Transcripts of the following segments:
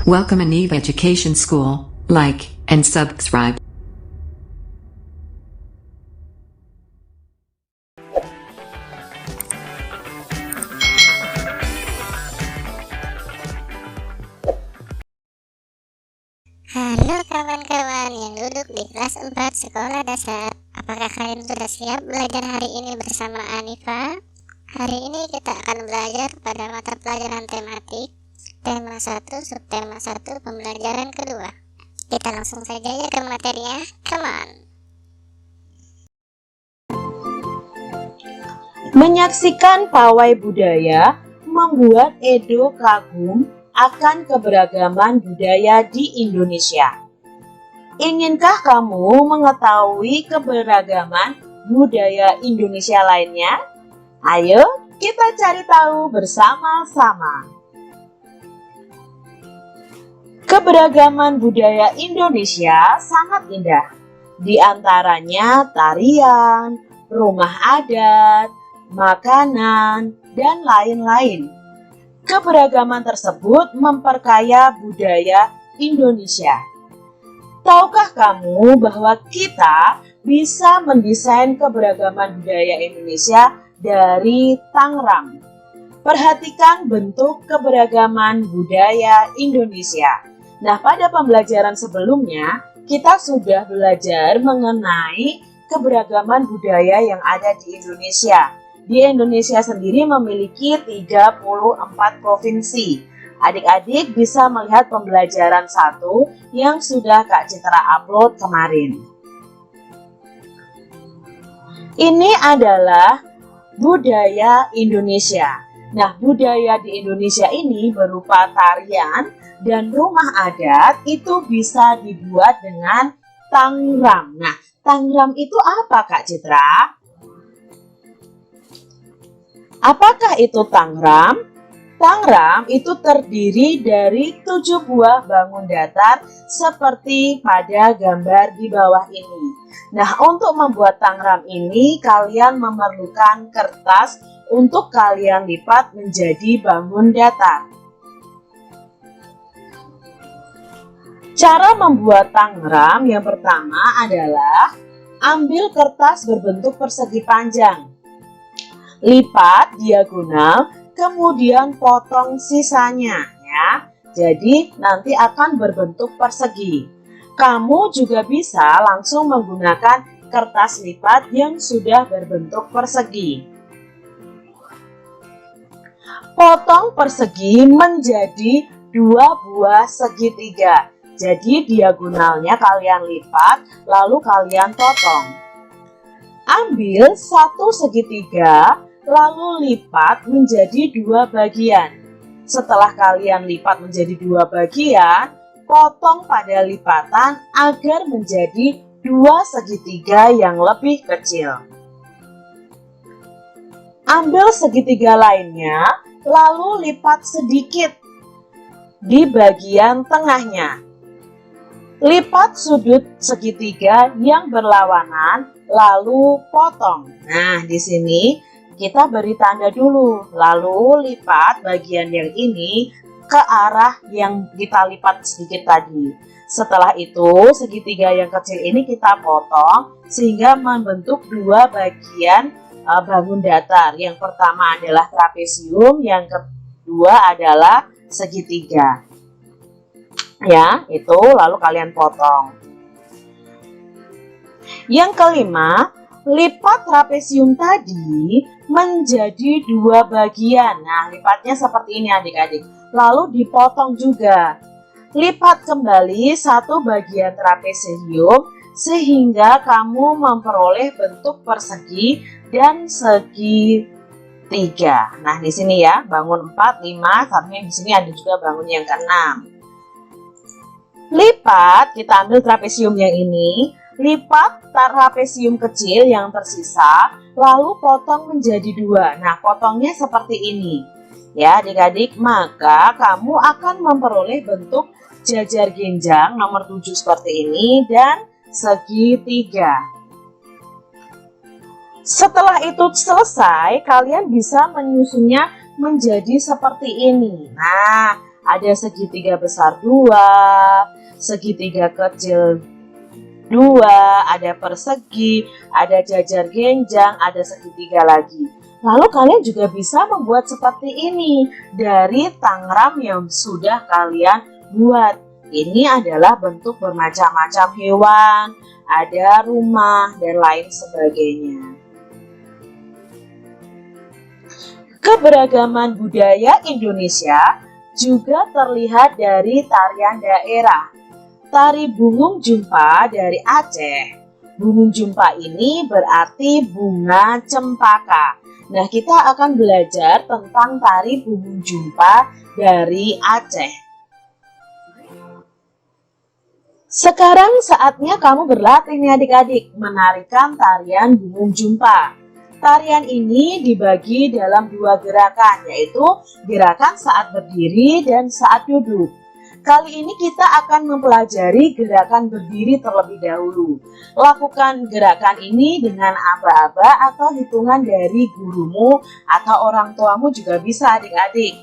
Welcome in Eve Education School. Like and subscribe. Halo kawan-kawan yang duduk di kelas 4 sekolah dasar. Apakah kalian sudah siap belajar hari ini bersama Anifa? Hari ini kita akan belajar pada mata pelajaran tematik, tema 1, subtema 1, pembelajaran kedua. Kita langsung saja ya ke materinya. Come on! Menyaksikan pawai budaya membuat Edo kagum akan keberagaman budaya di Indonesia. Inkah kamu mengetahui keberagaman budaya Indonesia lainnya? Ayo kita cari tahu bersama-sama. Keberagaman budaya Indonesia sangat indah. Di antaranya tarian, rumah adat, makanan, dan lain-lain. Keberagaman tersebut memperkaya budaya Indonesia. Tahukah kamu bahwa kita bisa mendesain keberagaman budaya Indonesia dari Tangram? Perhatikan bentuk keberagaman budaya Indonesia. Nah, pada pembelajaran sebelumnya, kita sudah belajar mengenai keberagaman budaya yang ada di Indonesia. Di Indonesia sendiri memiliki 34 provinsi. Adik-adik bisa melihat pembelajaran 1 yang sudah Kak Citra upload kemarin. Ini adalah budaya Indonesia. Nah, budaya di Indonesia ini berupa tarian dan rumah adat itu bisa dibuat dengan Tangram. Nah, Tangram itu apa Kak Citra? Apakah itu Tangram? Tangram itu terdiri dari 7 buah bangun datar seperti pada gambar di bawah ini. Nah, untuk membuat Tangram ini kalian memerlukan kertas untuk kalian lipat menjadi bangun datar. Cara membuat Tangram yang pertama adalah ambil kertas berbentuk persegi panjang. Lipat diagonal, kemudian potong sisanya ya. Jadi nanti akan berbentuk persegi. Kamu juga bisa langsung menggunakan kertas lipat yang sudah berbentuk persegi. Potong persegi menjadi 2 buah segitiga. Jadi diagonalnya kalian lipat lalu kalian potong. Ambil 1 segitiga lalu lipat menjadi 2 bagian. Setelah kalian lipat menjadi 2 bagian, potong pada lipatan agar menjadi 2 segitiga yang lebih kecil. Ambil segitiga lainnya, lalu lipat sedikit di bagian tengahnya. Lipat sudut segitiga yang berlawanan, lalu potong. Nah, di sini kita beri tanda dulu, lalu lipat bagian yang ini ke arah yang kita lipat sedikit tadi. Setelah itu, segitiga yang kecil ini kita potong sehingga membentuk 2 bagian bangun datar. Yang pertama adalah trapesium, yang kedua adalah segitiga. Ya, itu lalu kalian potong. Yang kelima, lipat trapesium tadi menjadi 2 bagian. Nah, lipatnya seperti ini adik-adik. Lalu dipotong juga. Lipat kembali 1 bagian trapesium sehingga kamu memperoleh bentuk persegi dan segitiga. Nah, di sini ya, bangun 4, 5, sampai di sini ada juga bangun yang ke-6. Lipat, kita ambil trapesium yang ini. Lipat trapesium kecil yang tersisa, lalu potong menjadi 2. Nah, potongnya seperti ini. Ya, adik-adik, maka kamu akan memperoleh bentuk jajar genjang nomor 7 seperti ini dan segitiga. Setelah itu selesai, kalian bisa menyusunnya menjadi seperti ini. Nah, ada segitiga besar 2, segitiga kecil 2, ada persegi, ada jajar genjang, ada segitiga lagi. Lalu kalian juga bisa membuat seperti ini dari tangram yang sudah kalian buat. Ini adalah bentuk bermacam-macam hewan, ada rumah, dan lain sebagainya. Keberagaman budaya Indonesia juga terlihat dari tarian daerah. Tari Bungung Jumpa dari Aceh. Bungung Jumpa ini berarti bunga cempaka. Nah, kita akan belajar tentang tari Bungung Jumpa dari Aceh. Sekarang saatnya kamu berlatih nih adik-adik menarikan tarian Bungung Jumpa. Tarian ini dibagi dalam 2 gerakan, yaitu gerakan saat berdiri dan saat duduk. Kali ini kita akan mempelajari gerakan berdiri terlebih dahulu. Lakukan gerakan ini dengan aba-aba atau hitungan dari gurumu atau orang tuamu juga bisa adik-adik.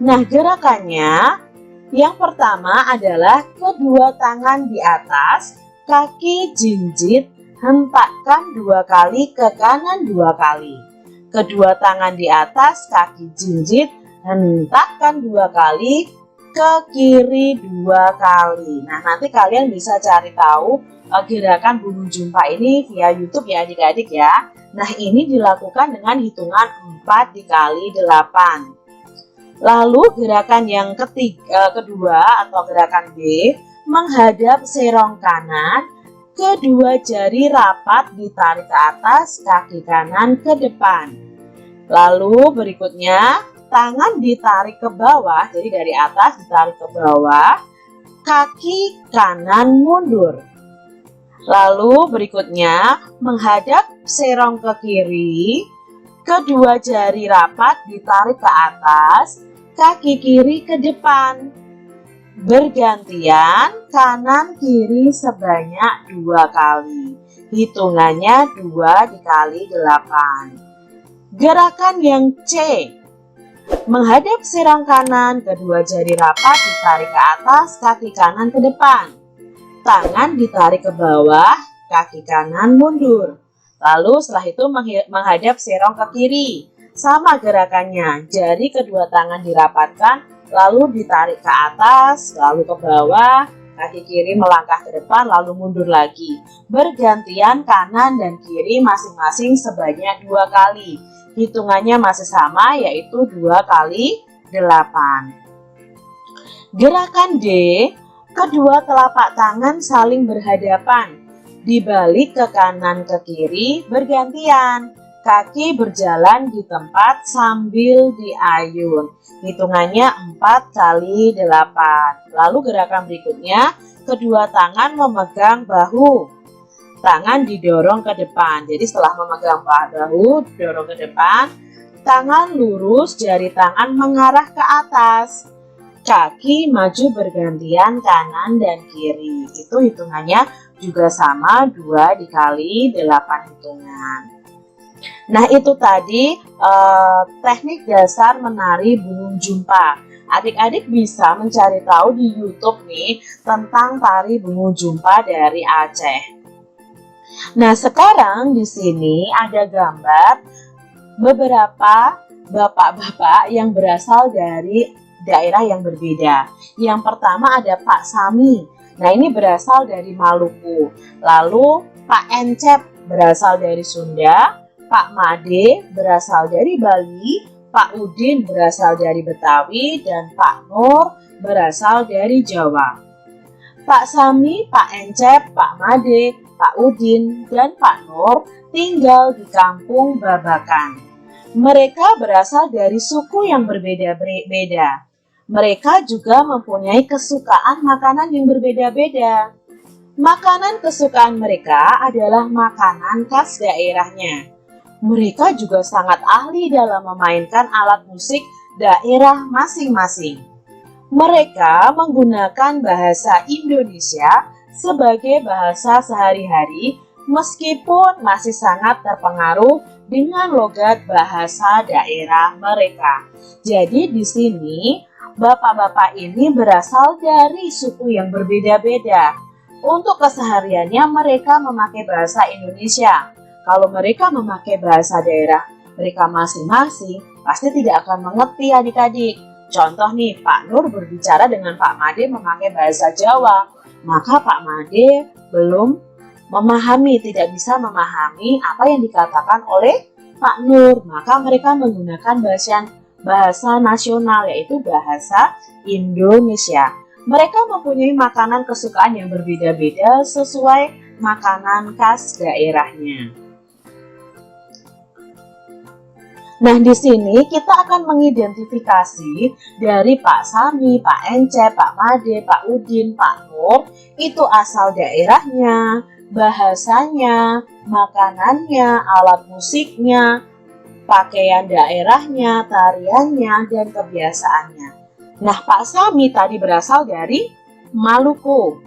Nah, gerakannya yang pertama adalah kedua tangan di atas, kaki jinjit, hentakkan 2 kali ke kanan 2 kali. Kedua tangan di atas, kaki jinjit, hentakkan 2 kali ke kiri 2 kali. Nah, nanti kalian bisa cari tahu gerakan Bungung Jumpa ini via YouTube ya adik-adik ya. Nah, ini dilakukan dengan hitungan 4 dikali 8. Lalu gerakan yang kedua atau gerakan B, menghadap serong kanan, kedua jari rapat ditarik ke atas, kaki kanan ke depan. Lalu berikutnya tangan ditarik ke bawah, jadi dari atas ditarik ke bawah, kaki kanan mundur. Lalu berikutnya menghadap serong ke kiri, kedua jari rapat ditarik ke atas, kaki kiri ke depan. Bergantian kanan kiri sebanyak 2 kali. Hitungannya 2 dikali 8. Gerakan yang C, menghadap serong kanan, kedua jari rapat ditarik ke atas, kaki kanan ke depan. Tangan ditarik ke bawah, kaki kanan mundur. Lalu setelah itu menghadap serong ke kiri. Sama gerakannya, jari kedua tangan dirapatkan, lalu ditarik ke atas, lalu ke bawah, kaki kiri melangkah ke depan, lalu mundur lagi. Bergantian kanan dan kiri masing-masing sebanyak 2 kali. Hitungannya masih sama, yaitu 2 kali 8. Gerakan D, kedua telapak tangan saling berhadapan, dibalik ke kanan ke kiri bergantian. Kaki berjalan di tempat sambil diayun. Hitungannya 4 kali 8. Lalu gerakan berikutnya, kedua tangan memegang bahu. Tangan didorong ke depan. Jadi setelah memegang bahu, didorong ke depan. Tangan lurus, jari tangan mengarah ke atas. Kaki maju bergantian kanan dan kiri. Itu hitungannya juga sama, 2 dikali 8 hitungan. Nah, itu tadi teknik dasar menari Bungung Jumpa. Adik-adik bisa mencari tahu di YouTube nih tentang tari Bungung Jumpa dari Aceh. Nah, sekarang di sini ada gambar beberapa bapak-bapak yang berasal dari daerah yang berbeda. Yang pertama ada Pak Sami. Nah, ini berasal dari Maluku. Lalu Pak Encep berasal dari Sunda. Pak Made berasal dari Bali, Pak Udin berasal dari Betawi, dan Pak Nur berasal dari Jawa. Pak Sami, Pak Encep, Pak Made, Pak Udin, dan Pak Nur tinggal di kampung Babakan. Mereka berasal dari suku yang berbeda-beda. Mereka juga mempunyai kesukaan makanan yang berbeda-beda. Makanan kesukaan mereka adalah makanan khas daerahnya. Mereka juga sangat ahli dalam memainkan alat musik daerah masing-masing. Mereka menggunakan bahasa Indonesia sebagai bahasa sehari-hari meskipun masih sangat terpengaruh dengan logat bahasa daerah mereka. Jadi di sini Bapak-bapak ini berasal dari suku yang berbeda-beda. Untuk kesehariannya mereka memakai bahasa Indonesia. Kalau mereka memakai bahasa daerah mereka masing-masing, pasti tidak akan mengerti adik-adik. Contoh nih, Pak Nur berbicara dengan Pak Made memakai bahasa Jawa. Maka Pak Made belum memahami, tidak bisa memahami apa yang dikatakan oleh Pak Nur. Maka mereka menggunakan bahasa nasional, yaitu bahasa Indonesia. Mereka mempunyai makanan kesukaan yang berbeda-beda sesuai makanan khas daerahnya. Nah, di sini kita akan mengidentifikasi dari Pak Sami, Pak Encep, Pak Made, Pak Udin, Pak Nur, itu asal daerahnya, bahasanya, makanannya, alat musiknya, pakaian daerahnya, tariannya, dan kebiasaannya. Nah, Pak Sami tadi berasal dari Maluku.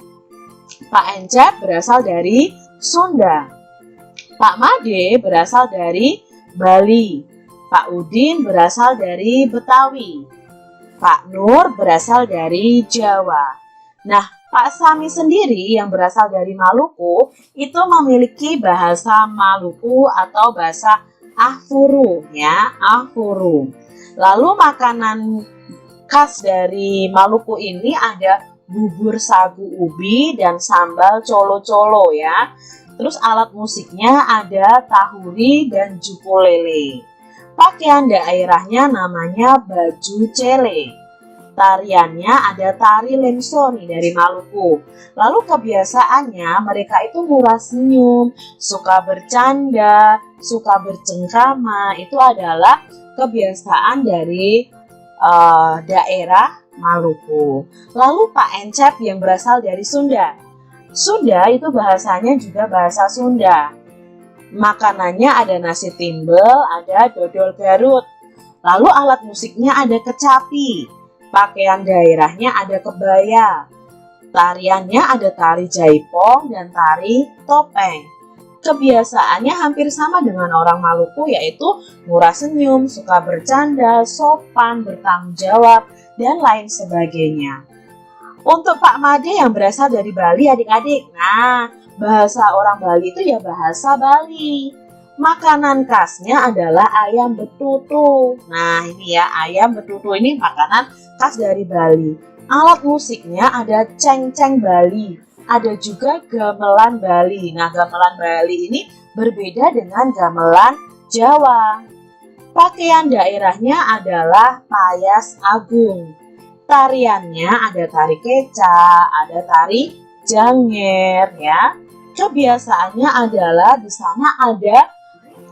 Pak Encep berasal dari Sunda. Pak Made berasal dari Bali. Pak Udin berasal dari Betawi. Pak Nur berasal dari Jawa. Nah, Pak Sami sendiri yang berasal dari Maluku itu memiliki bahasa Maluku atau bahasa Ahfuru, ya, Ahfuru. Lalu makanan khas dari Maluku ini ada bubur sagu ubi dan sambal colo-colo, ya. Terus alat musiknya ada tahuri dan ukulele. Pakaian daerahnya namanya baju cele. Tariannya ada tari lensoni dari Maluku. Lalu kebiasaannya mereka itu murah senyum, suka bercanda, suka bercengkrama. Itu adalah kebiasaan dari daerah Maluku. Lalu Pak Encep yang berasal dari Sunda. Sunda itu bahasanya juga bahasa Sunda. Makanannya ada nasi timbel, ada dodol Garut. Lalu alat musiknya ada kecapi. Pakaian daerahnya ada kebaya. Tariannya ada tari jaipong dan tari topeng. Kebiasaannya hampir sama dengan orang Maluku, yaitu murah senyum, suka bercanda, sopan, bertanggung jawab, dan lain sebagainya. Untuk Pak Made yang berasal dari Bali adik-adik, nah bahasa orang Bali itu ya bahasa Bali. Makanan khasnya adalah ayam betutu. Nah ini ya, ayam betutu ini makanan khas dari Bali. Alat musiknya ada ceng-ceng Bali, ada juga gamelan Bali. Nah gamelan Bali ini berbeda dengan gamelan Jawa. Pakaian daerahnya adalah payas agung. Tariannya ada tari keca, ada tari janger, ya. Kebiasaannya adalah di sana ada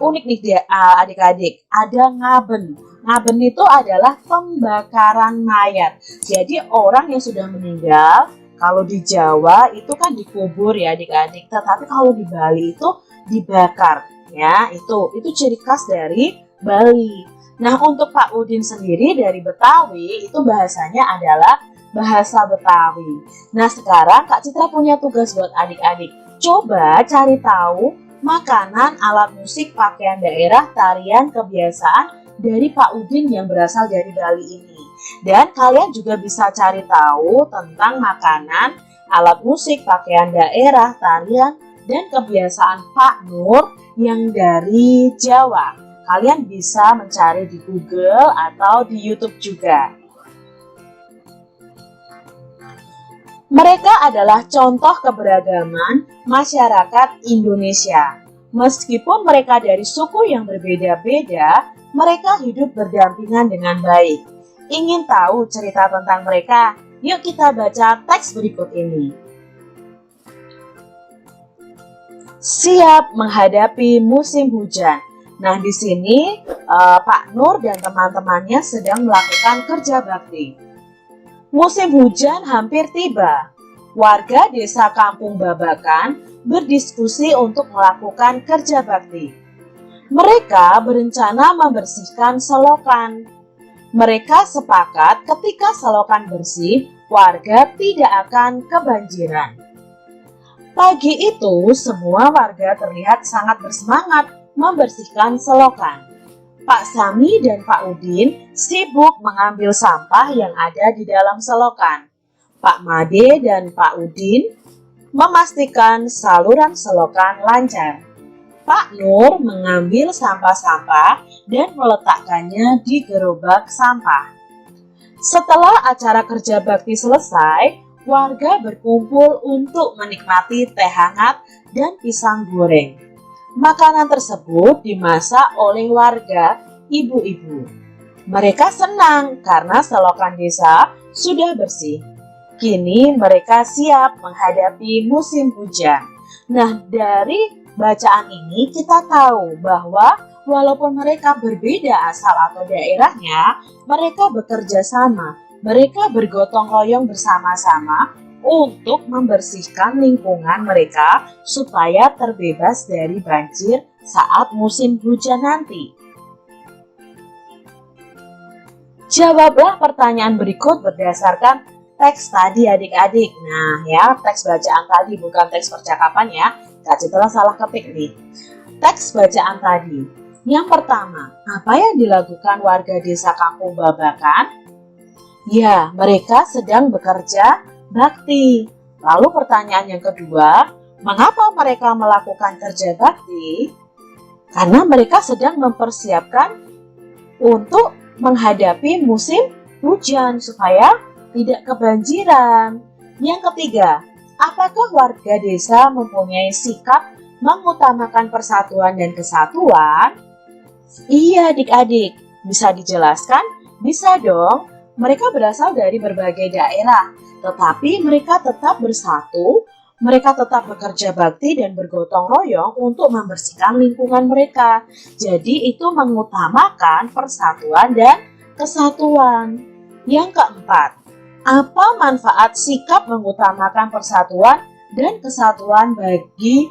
unik nih adik-adik, ada ngaben. Ngaben itu adalah pembakaran mayat. Jadi orang yang sudah meninggal, kalau di Jawa itu kan dikubur ya adik-adik, tetapi kalau di Bali itu dibakar, ya. Itu ciri khas dari Bali. Nah, untuk Pak Udin sendiri dari Betawi itu bahasanya adalah bahasa Betawi. Nah, sekarang Kak Citra punya tugas buat adik-adik. Coba cari tahu makanan, alat musik, pakaian daerah, tarian, kebiasaan dari Pak Udin yang berasal dari Bali ini. Dan kalian juga bisa cari tahu tentang makanan, alat musik, pakaian daerah, tarian, dan kebiasaan Pak Nur yang dari Jawa. Kalian bisa mencari di Google atau di YouTube juga. Mereka adalah contoh keberagaman masyarakat Indonesia. Meskipun mereka dari suku yang berbeda-beda, mereka hidup berdampingan dengan baik. Ingin tahu cerita tentang mereka? Yuk kita baca teks berikut ini. Siap menghadapi musim hujan. Nah, di sini Pak Nur dan teman-temannya sedang melakukan kerja bakti. Musim hujan hampir tiba. Warga desa Kampung Babakan berdiskusi untuk melakukan kerja bakti. Mereka berencana membersihkan selokan. Mereka sepakat ketika selokan bersih, warga tidak akan kebanjiran. Pagi itu, semua warga terlihat sangat bersemangat membersihkan selokan. Pak Sami dan Pak Udin sibuk mengambil sampah yang ada di dalam selokan. Pak Made dan Pak Udin memastikan saluran selokan lancar. Pak Nur mengambil sampah-sampah dan meletakkannya di gerobak sampah. Setelah acara kerja bakti selesai, warga berkumpul untuk menikmati teh hangat dan pisang goreng. Makanan tersebut dimasak oleh warga ibu-ibu. Mereka senang karena selokan desa sudah bersih. Kini mereka siap menghadapi musim hujan. Nah, dari bacaan ini kita tahu bahwa walaupun mereka berbeda asal atau daerahnya, mereka bekerja sama. Mereka bergotong royong bersama-sama untuk membersihkan lingkungan mereka supaya terbebas dari banjir saat musim hujan nanti. Jawablah pertanyaan berikut berdasarkan teks tadi adik-adik. Nah ya, teks bacaan tadi bukan teks percakapan ya. Kak Citra salah ketik nih. Teks bacaan tadi. Yang pertama, apa yang dilakukan warga desa Kampung Babakan? Ya, mereka sedang bekerja bakti. Lalu pertanyaan yang kedua, mengapa mereka melakukan kerja bakti? Karena mereka sedang mempersiapkan untuk menghadapi musim hujan supaya tidak kebanjiran. Yang ketiga, apakah warga desa mempunyai sikap mengutamakan persatuan dan kesatuan? Iya adik-adik, bisa dijelaskan? Bisa dong, mereka berasal dari berbagai daerah, tetapi mereka tetap bersatu, mereka tetap bekerja bakti dan bergotong royong untuk membersihkan lingkungan mereka. Jadi itu mengutamakan persatuan dan kesatuan. Yang keempat, apa manfaat sikap mengutamakan persatuan dan kesatuan bagi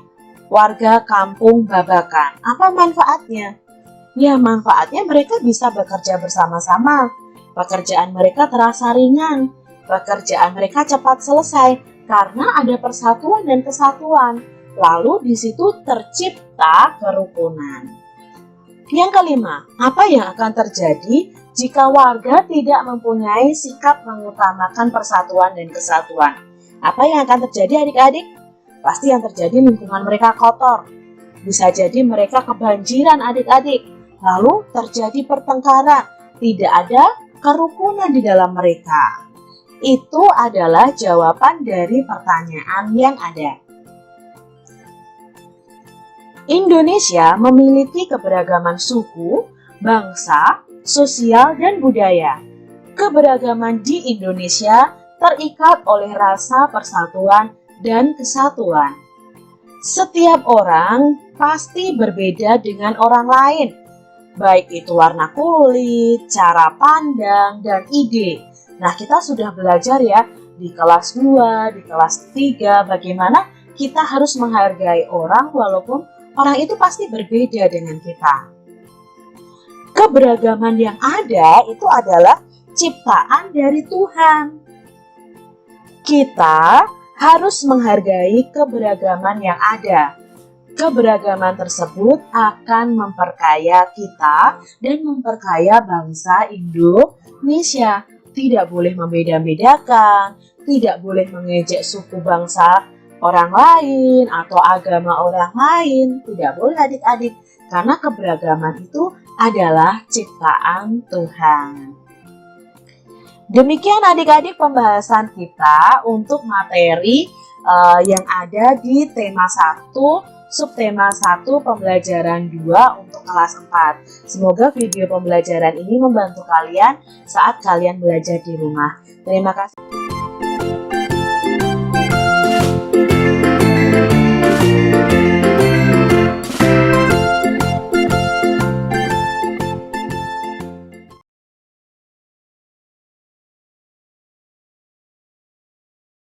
warga Kampung Babakan? Apa manfaatnya? Ya, manfaatnya mereka bisa bekerja bersama-sama. Pekerjaan mereka terasa ringan. Pekerjaan mereka cepat selesai karena ada persatuan dan kesatuan. Lalu di situ tercipta kerukunan. Yang kelima, apa yang akan terjadi jika warga tidak mempunyai sikap mengutamakan persatuan dan kesatuan? Apa yang akan terjadi adik-adik? Pasti yang terjadi lingkungan mereka kotor. Bisa jadi mereka kebanjiran adik-adik. Lalu terjadi pertengkaran. Tidak ada kerukunan di dalam mereka. Itu adalah jawaban dari pertanyaan yang ada. Indonesia memiliki keberagaman suku, bangsa, sosial, dan budaya. Keberagaman di Indonesia terikat oleh rasa persatuan dan kesatuan. Setiap orang pasti berbeda dengan orang lain, baik itu warna kulit, cara pandang, dan ide. Nah, kita sudah belajar ya di kelas 2, di kelas 3, bagaimana kita harus menghargai orang walaupun orang itu pasti berbeda dengan kita. Keberagaman yang ada itu adalah ciptaan dari Tuhan. Kita harus menghargai keberagaman yang ada. Keberagaman tersebut akan memperkaya kita dan memperkaya bangsa Indonesia. Tidak boleh membeda-bedakan, tidak boleh mengejek suku bangsa orang lain atau agama orang lain. Tidak boleh adik-adik, karena keberagaman itu adalah ciptaan Tuhan. Demikian adik-adik pembahasan kita untuk materi yang ada di tema 1, subtema 1, pembelajaran 2 untuk kelas 4. Semoga video pembelajaran ini membantu kalian saat kalian belajar di rumah. Terima kasih.